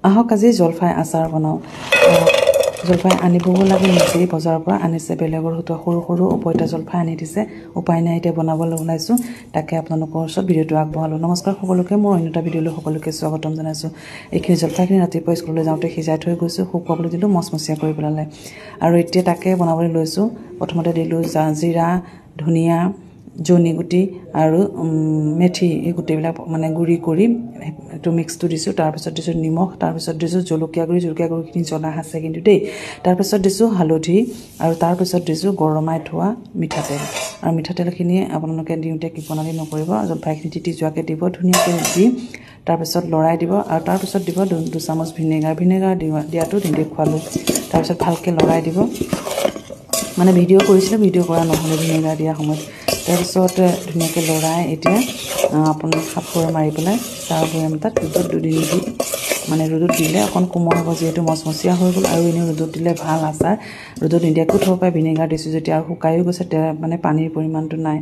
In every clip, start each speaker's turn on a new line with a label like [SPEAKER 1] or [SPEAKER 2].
[SPEAKER 1] আহক আজি জলফাই আচাৰ বনাওঁ। জলফাই আনিবও লাগে, নিজেই বজাৰৰ পৰা আনিছে, বেলেগৰ হয়তো সৰু সৰু উপৈতা জলফাই আনি দিছে। উপায় নাই, এতিয়া বনাবলৈ ওলাইছোঁ, তাকে আপোনালোকৰ ওচৰত ভিডিঅ'টো আগবঢ়ালোঁ। নমস্কাৰ সকলোকে, মোৰ অন্য এটা ভিডিঅ'লৈ সকলোকে স্বাগতম জনাইছোঁ। এইখিনি জলফাইখিনি ৰাতিপুৱা স্কুললৈ যাওঁতে সিজাই থৈ গৈছোঁ, শুকুৱাবলৈ দিলোঁ, মচমচীয়া কৰি পেলালে। আৰু এতিয়া তাকে বনাবলৈ লৈছোঁ। প্ৰথমতে দিলোঁ জিৰা, ধনিয়া, জনি গুটি আৰু মেথি, এই গোটেইবিলাক মানে গুড়ি কৰি এইটো মিক্সটো দিছোঁ। তাৰপিছত দিছোঁ নিমখ, তাৰপিছত দিছোঁ জলকীয়া গুড়িখিনি জ্বলা আছে কিন্তু দেই। তাৰপিছত দিছোঁ হালধি আৰু তাৰপিছত দিছোঁ গৰমাই থোৱা মিঠাতেল। আৰু মিঠাতেলখিনি আপোনালোকে দিওঁতে কিপনালি নকৰিব, জলফাইখিনি তিতি যোৱাকৈ দিব, ধুনীয়াকৈ দি তাৰপিছত লৰাই দিব। আৰু তাৰপিছত দিব 2 চামুচ ভিনেগাৰ দিয়াটো দেখুৱালোঁ। তাৰপিছত ভালকৈ লৰাই দিব। মানে ভিডিঅ' কৰিছিলোঁ, ভিডিঅ' কৰা নহ'লে ভিনেগাৰ দিয়া সময়ত। তাৰপিছত ধুনীয়াকৈ লৰাই এতিয়া আপুনি সাফৰ মাৰি পেলাই চাহ বৈয়াম এটাত ৰ'দত 2 দিন দি, মানে ৰ'দত দিলে অকণ কোমল হ'ব, যিহেতু মচমচীয়া হৈ গ'ল। আৰু এনেও ৰ'দত দিলে ভাল আচাৰ, ৰ'দত নিদিয়াকৈ থ'ব পাৰে। ভিনেগাৰ দিছোঁ যেতিয়া, আৰু শুকায়ো গৈছে, মানে পানীৰ পৰিমাণটো নাই।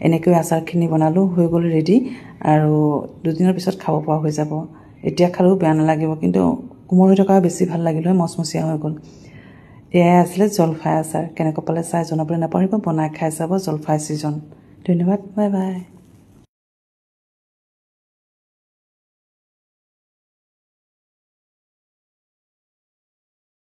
[SPEAKER 1] এনেকৈ আচাৰখিনি বনালোঁ, হৈ গ'ল ৰেডি। আৰু 2 দিনৰ পিছত খাব পৰা হৈ যাব। এতিয়া খালেও বেয়া নালাগিব, কিন্তু কোমল হৈ থকা বেছি ভাল লাগিল হয়, মচমচীয়া হৈ গ'ল। এয়াই আছিলে জলফাই আচাৰ। কেনেকৈ পালে চাই জনাবলৈ নাপাহৰিব, বনাই খাই চাব, জলফাই ছিজন। ধন্যবাদ, বাই বাই।